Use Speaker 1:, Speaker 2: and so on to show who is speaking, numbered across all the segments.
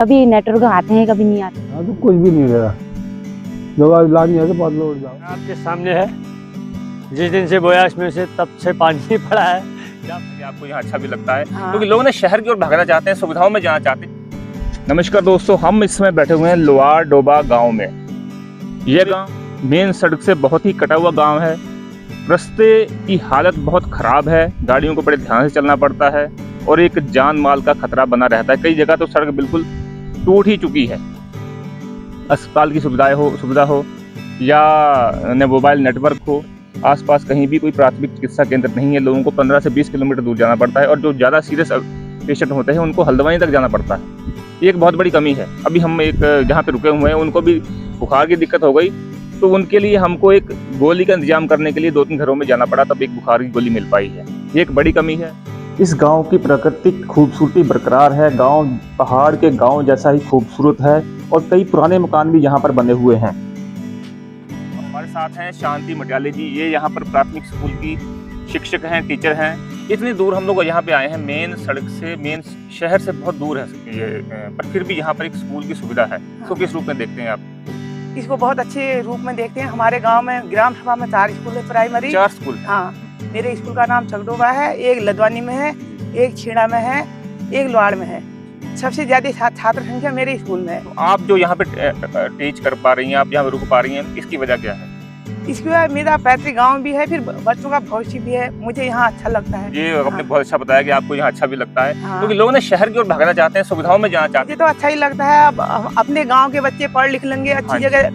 Speaker 1: कभी नेटवर्क आते हैं कभी नहीं आते।
Speaker 2: हाँ तो कुछ भी नहीं रहा, जब आज लानी है तो बाद लौट जाओ।
Speaker 3: आपके सामने है, जिस दिन से बोया इसमें से तब से पानी पड़ा है।
Speaker 4: आपको यहाँ अच्छा भी लगता है
Speaker 1: हाँ।
Speaker 4: क्योंकि लोग ना शहर की ओर भागना चाहते हैं, सुविधाओं में जाना चाहते हैं। नमस्कार दोस्तों, हम इस समय बैठे हुए हैं लोहार डोबा गांव में। यह गांव मेन सड़क से बहुत ही कटा हुआ गांव है। रास्ते की हालत बहुत खराब है, गाड़ियों को बड़े ध्यान से चलना पड़ता है और एक जान माल का खतरा बना रहता है। कई जगह तो सड़क बिल्कुल टूट ही चुकी है। अस्पताल की सुविधा हो या मोबाइल नेटवर्क हो, आसपास कहीं भी कोई प्राथमिक चिकित्सा केंद्र नहीं है। लोगों को 15 से 20 किलोमीटर दूर जाना पड़ता है और जो ज़्यादा सीरियस पेशेंट होते हैं उनको हल्द्वानी तक जाना पड़ता है। ये एक बहुत बड़ी कमी है। अभी हम एक जहाँ पे रुके हुए हैं, उनको भी बुखार की दिक्कत हो गई, तो उनके लिए हमको एक गोली का इंतजाम करने के लिए 2-3 घरों में जाना पड़ा, तब एक बुखार की गोली मिल पाई है। ये एक बड़ी कमी है।
Speaker 5: इस गांव की प्राकृतिक खूबसूरती बरकरार है। गांव पहाड़ के गांव जैसा ही खूबसूरत है और कई पुराने मकान भी यहाँ पर बने हुए हैं।
Speaker 4: हमारे साथ हैं शांति मटियाली जी। ये यहाँ पर प्राथमिक स्कूल की शिक्षक हैं, टीचर हैं। इतनी दूर हम लोग यहाँ पे आए हैं, मेन सड़क से, मेन शहर से बहुत दूर है ये, पर फिर भी यहाँ पर एक स्कूल की सुविधा है। तो किस रूप में देखते हैं आप
Speaker 6: इसको? बहुत अच्छे रूप में देखते हैं। हमारे गांव में ग्राम सभा में 4 स्कूल है, प्राइमरी
Speaker 4: 4 स्कूल।
Speaker 6: हाँ, मेरे स्कूल का नाम चकडोबा है, एक लदवानी में है, एक छीड़ा में है, एक लोहार में है। सबसे ज्यादा छात्र संख्या मेरे स्कूल में है।
Speaker 4: तो आप जो यहाँ पे टीच कर पा रही हैं, आप यहाँ रुक पा रही हैं, इसकी वजह क्या है?
Speaker 6: इसके बाद मेरा पैतृक गांव भी है, फिर बच्चों का भविष्य भी है। मुझे यहाँ अच्छा लगता है।
Speaker 4: ये आपने बहुत अच्छा बताया कि आपको यहाँ अच्छा भी लगता है,
Speaker 6: हाँ।
Speaker 4: क्योंकि लोग ना शहर की ओर भागना चाहते हैं, सुविधाओं में जाना चाहते
Speaker 6: मुझे तो अच्छा ही लगता है। अब अपने गाँव के बच्चे पढ़ लिख लेंगे, अच्छी जगह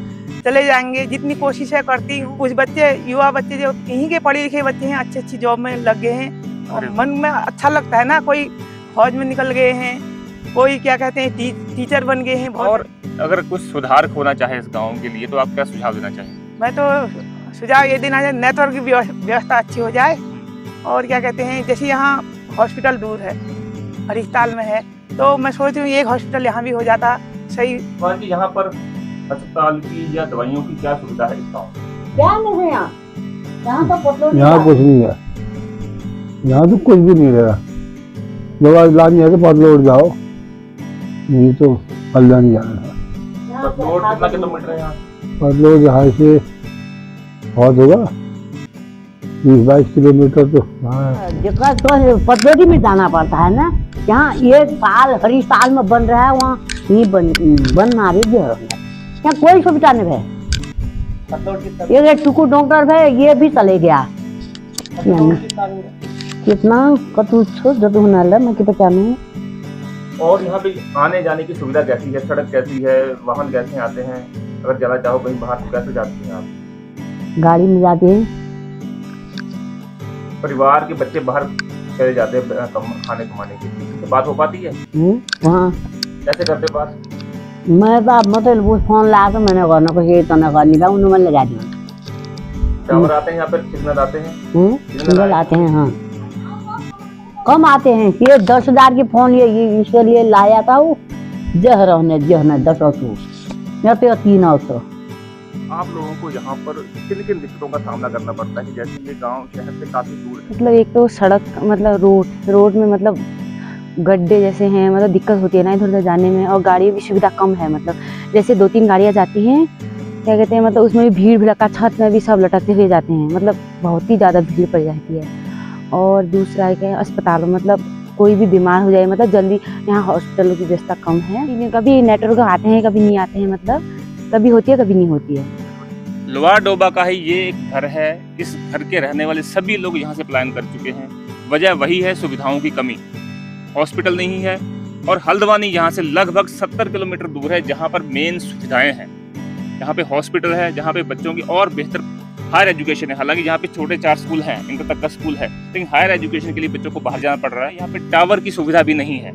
Speaker 6: चले जाएंगे। जितनी कोशिश है करती हूँ। कुछ बच्चे, युवा बच्चे जो यहीं के पढ़े लिखे बच्चे हैं, अच्छी जॉब में लग गए हैं और मन में अच्छा लगता है ना। कोई फौज में निकल गए हैं, कोई क्या कहते हैं टीचर बन गए हैं।
Speaker 4: और अगर कुछ सुधार होना चाहे इस गांव के लिए तो आप क्या सुझाव देना चाहेंगे?
Speaker 6: मैं तो सुझाव ये देना चाहिए, नेटवर्क की व्यवस्था अच्छी हो जाए। और क्या कहते हैं, जैसे यहाँ हॉस्पिटल दूर है, हरिस्ताल में है, तो मैं सोच रही हूँ एक हॉस्पिटल यहाँ भी हो जाता सही।
Speaker 4: यहाँ पर अस्पताल की या दवाइयों की क्या सुविधा है इस गाँव?
Speaker 1: क्या नहीं है यहाँ?
Speaker 2: यहाँ कुछ नहीं है, यहाँ तो कुछ भी नहीं रहा। जब आज लानी है तो बाद लौट जाओ, नहीं तो हल्द्वानी जाना था।
Speaker 4: कितना किलोमीटर है यहाँ?
Speaker 2: बदलोड यहाँ से बहुत होगा 20-22 किलोमीटर तो। हाँ,
Speaker 1: दिक्कत तो पतलोटी में जाना पड़ता है ना। यहाँ ये साल हरिसाल में बन रहा है, वहाँ नहीं बन ना रही है। यहाँ कोई सुविधा नहीं है। ये टुकु डॉक्टर है, ये भी चले गया। कितना कतु जब होना मैं कि पहचानूं।
Speaker 4: और यहाँ पे आने जाने की सुविधा कैसी है? सड़क कैसी है? वाहन कैसे आते हैं? अगर जाना चाहो कहीं बाहर तो कैसे जाते हैं आप?
Speaker 1: गाड़ी में जाते हैं।
Speaker 4: परिवार के बच्चे बाहर चले जाते हैं खाने कमाने के लिए, तो बात हो पाती है?
Speaker 1: वहाँ
Speaker 4: कैसे करते बात?
Speaker 1: मैं तो मतलब वो फोन ला तो मैंने करना कुछ ये तो ना करनी था, उन्होंने लगा दिया।
Speaker 4: टावर आते हैं यहाँ पर कितना आते हैं?
Speaker 1: सिंगल आते हैं। हाँ, कम आते हैं। ये 10,000 की फोन ये इसके लिए लाया था। वो जहने 10 ऑटो या तो 3 ऑटो।
Speaker 4: आप लोगों को यहाँ पर किन किन दिक्कतों का सामना करना पड़ता है? जैसे ये गांव शहर से काफी दूर है।
Speaker 1: मतलब एक तो सड़क, मतलब रोड में मतलब गड्ढे जैसे हैं, मतलब दिक्कत होती है ना इधर उधर जाने में। और गाड़ियों की सुविधा कम है। मतलब जैसे 2-3 गाड़ियाँ जाती हैं, क्या कहते हैं, मतलब उसमें भी भीड़ भड़का, छत में भी सब लटकते हुए जाते हैं। मतलब बहुत ही ज़्यादा भीड़ पड़ जाती है। और दूसरा है कि अस्पतालों, मतलब कोई भी बीमार हो जाए, मतलब जल्दी, यहाँ हॉस्पिटलों की व्यवस्था कम है। कभी नेटवर्क आते हैं कभी नहीं आते हैं, मतलब कभी होती है कभी नहीं होती है।
Speaker 4: लोहार डोबा का ही ये एक घर है। इस घर के रहने वाले सभी लोग यहाँ से पलायन कर चुके हैं। वजह वही है, सुविधाओं की कमी। हॉस्पिटल नहीं है और हल्द्वानी यहाँ से लगभग 70 किलोमीटर दूर है, जहाँ पर मेन सुविधाएं हैं। यहाँ पे हॉस्पिटल है, जहाँ पे बच्चों की और बेहतर हायर एजुकेशन है। हालांकि यहाँ पे छोटे 4 स्कूल हैं, इंटर तक का स्कूल है, लेकिन हायर एजुकेशन के लिए बच्चों को बाहर जाना पड़ रहा है। यहाँ पे टावर की सुविधा भी नहीं है।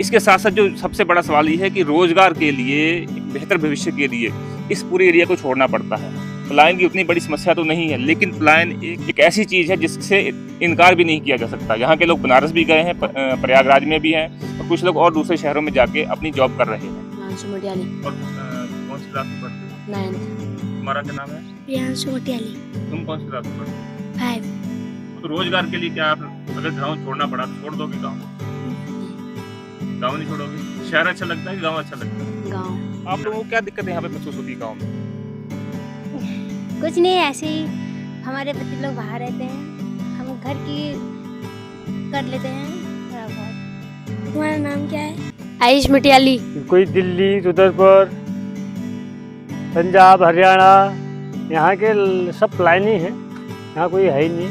Speaker 4: इसके साथ साथ जो सबसे बड़ा सवाल ये है कि रोजगार के लिए, एक बेहतर भविष्य के लिए इस पूरे एरिया को छोड़ना पड़ता है। पलायन की उतनी बड़ी समस्या तो नहीं है, लेकिन पलायन एक ऐसी चीज़ है जिससे इनकार भी नहीं किया जा सकता। यहाँ के लोग बनारस भी गए हैं, प्रयागराज में भी हैं, और कुछ लोग और दूसरे शहरों में जाके अपनी जॉब कर रहे हैं।
Speaker 7: और
Speaker 4: कौन सी क्लास में पढ़ते हो?
Speaker 7: 9th।
Speaker 4: तुम्हारा क्या नाम है?
Speaker 7: प्रियांशु मटियाली।
Speaker 4: तुम कौन सी क्लास में पढ़ते हो?
Speaker 7: 5।
Speaker 4: तो रोजगार के लिए क्या आप अगर गाँव छोड़ना पड़ा तो छोड़ दोगे? गाँव नहीं छोड़ोगे? शहर अच्छा लगता है कि गांव अच्छा लगता है?
Speaker 7: गांव
Speaker 4: आप लोगों को क्या दिक्कत यहाँ पे महसूस होती है गांव में?
Speaker 7: कुछ नहीं, ऐसे ही हमारे पति लोग बाहर रहते हैं, हम घर की कर लेते हैं थोड़ा बहुत। तुम्हारा नाम क्या है? आयुष मटियाली।
Speaker 3: कोई दिल्ली, रुद्रपुर, पंजाब, हरियाणा, यहाँ के सब प्लान ही है, यहाँ कोई है ही नहीं।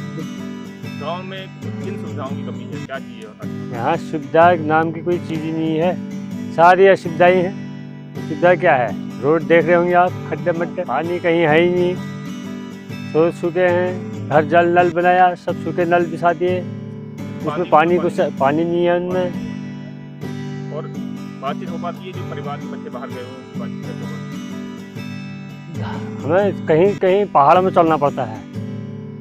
Speaker 4: गांव में किन सुविधाओं की कमी है, क्या चाहिए होता है?
Speaker 3: यहाँ सुविधा नाम की कोई चीज़ ही नहीं है, सारी असुविधाएं हैं। सुविधा क्या है? रोड देख रहे होंगे आप, खड्डे मड्डे, पानी कहीं है ही नहीं, सोच चुके हैं। हर जल नल बनाया, सब सूखे नल बिछा दिए, उसमें पानी नहीं है उनमें।
Speaker 4: और बातचीत हो पाती है जो परिवार के बच्चे बाहर गए हो, बातचीत करते हो?
Speaker 3: हमें कहीं कहीं पहाड़ में चलना पड़ता है।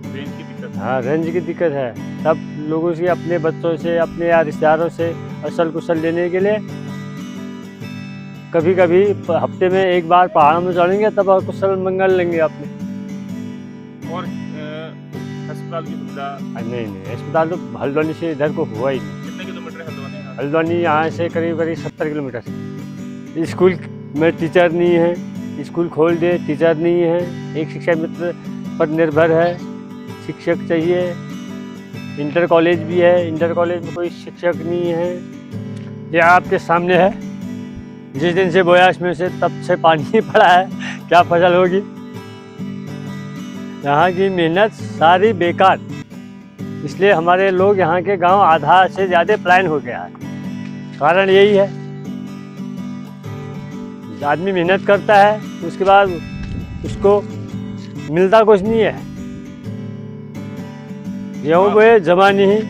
Speaker 4: रेंज की दिक्कत है।
Speaker 3: हाँ, रेंज की दिक्कत है। सब लोगों से, अपने बच्चों से, अपने या रिश्तेदारों से असल कुशल लेने के लिए कभी कभी हफ्ते में एक बार पहाड़ों में चढ़ेंगे, तब और कुशल मंगल लेंगे अपने।
Speaker 4: और अस्पताल की सुविधा
Speaker 3: नहीं, अस्पताल तो हल्द्वानी से इधर को हुआ ही नहीं।
Speaker 4: कितने किलोमीटर है हल्द्वानी?
Speaker 3: हल्द्वानी यहाँ से करीब 70 किलोमीटर। स्कूल में टीचर नहीं है, स्कूल खोल दे, टीचर नहीं है। एक शिक्षा मित्र पर निर्भर है, शिक्षक चाहिए। इंटर कॉलेज भी है, इंटर कॉलेज में कोई शिक्षक नहीं है। ये आपके सामने है, जिस दिन से बोया इसमें से तब से पानी पड़ा है, क्या फसल होगी? यहाँ की मेहनत सारी बेकार, इसलिए हमारे लोग, यहाँ के गांव आधा से ज़्यादा प्लान हो गया है। कारण यही है, आदमी मेहनत करता है, उसके बाद उसको मिलता कुछ नहीं है। गेहूँ बोए जमा नहीं,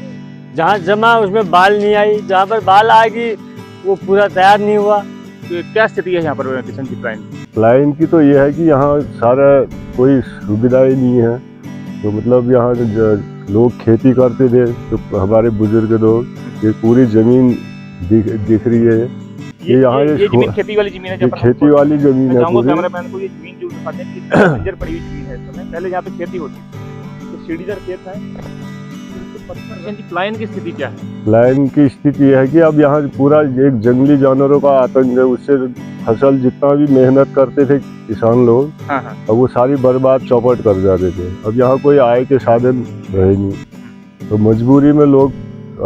Speaker 3: जहाँ जमा उसमें बाल नहीं आई, जहाँ पर बाल आएगी वो पूरा तैयार नहीं हुआ।
Speaker 4: तो क्या स्थिति है यहाँ पर किसान की प्लान?
Speaker 2: लाइन की तो ये है कि यहाँ सारा कोई सुविधाएं नहीं है। तो मतलब यहाँ लोग खेती करते थे, तो हमारे बुजुर्ग लोग, ये पूरी जमीन दिख रही है। ये यहाँ
Speaker 4: ये जमीन खेती वाली जमीन है,
Speaker 2: ये खेती वाली जमीन है पूरी।
Speaker 4: कैमरामैन को ये जमीन जो दिखाते हैं कि बंजर पड़ी हुई जमीन है। इस समय पहले यहाँ पे खेती होती थी, तो सीढ़ीदार खेत है। प्लान की स्थिति क्या है?
Speaker 2: लाइन की स्थिति है कि अब यहाँ पूरा एक जंगली जानवरों का आतंक है। उससे फसल जितना भी मेहनत करते थे किसान लोग,
Speaker 4: हाँ।
Speaker 2: अब वो सारी बर्बाद चौपट कर जाते थे। अब यहाँ कोई आय के साधन रहे नहीं, तो मजबूरी में लोग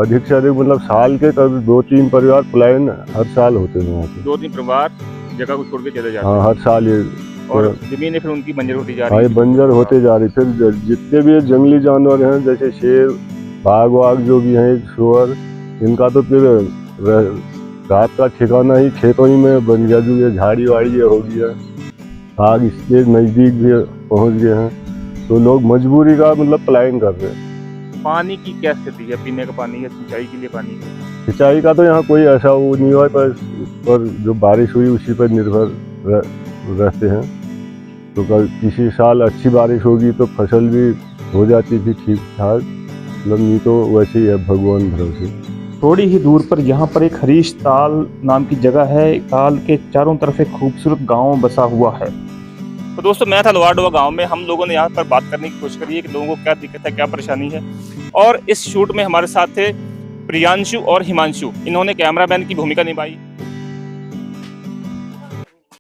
Speaker 2: अधिक से अधिक मतलब साल के कभी 2-3 परिवार प्लान हर साल होते हैं यहाँ से।
Speaker 4: 2-3 परिवार जगह को छोड़ के चले जाते हैं।
Speaker 2: हाँ, हर साल ये।
Speaker 4: और जमीनें फिर उनकी बंजर होती जा रही
Speaker 2: हाँ,
Speaker 4: है।
Speaker 2: ये बंजर होते जा रही। फिर जितने भी जंगली जानवर हैं, जैसे शेर, बाघ वाघ जो भी हैं, सुअर, इनका तो फिर रात का ठिकाना ही खेतों ही में बन गया। जो ये झाड़ी वाड़ी ये हो गया, बाघ इसके नज़दीक भी पहुंच गए हैं। तो लोग मजबूरी का मतलब प्लान कर रहे हैं।
Speaker 4: पानी की क्या स्थिति है? पीने का पानी है, सिंचाई के लिए पानी है?
Speaker 2: सिंचाई का तो यहाँ कोई ऐसा वो नहीं हुआ, पर जो बारिश हुई उसी पर निर्भर रहते हैं। तो किसी साल अच्छी बारिश होगी तो फसल भी हो जाती थी ठीक ठाक, मतलब नहीं तो वैसे ही है, भगवान भरोसे।
Speaker 5: थोड़ी ही दूर पर यहाँ पर एक हरीश ताल नाम की जगह है। ताल के चारों तरफ एक खूबसूरत गांव बसा हुआ है।
Speaker 4: तो दोस्तों, मैं था लोहार डोबा गाँव में। हम लोगों ने यहाँ पर बात करने की कोशिश करी है कि लोगों को क्या दिक्कत है, क्या परेशानी है। और इस शूट में हमारे साथ थे प्रियांशु और हिमांशु। इन्होंने कैमरामैन की भूमिका निभाई।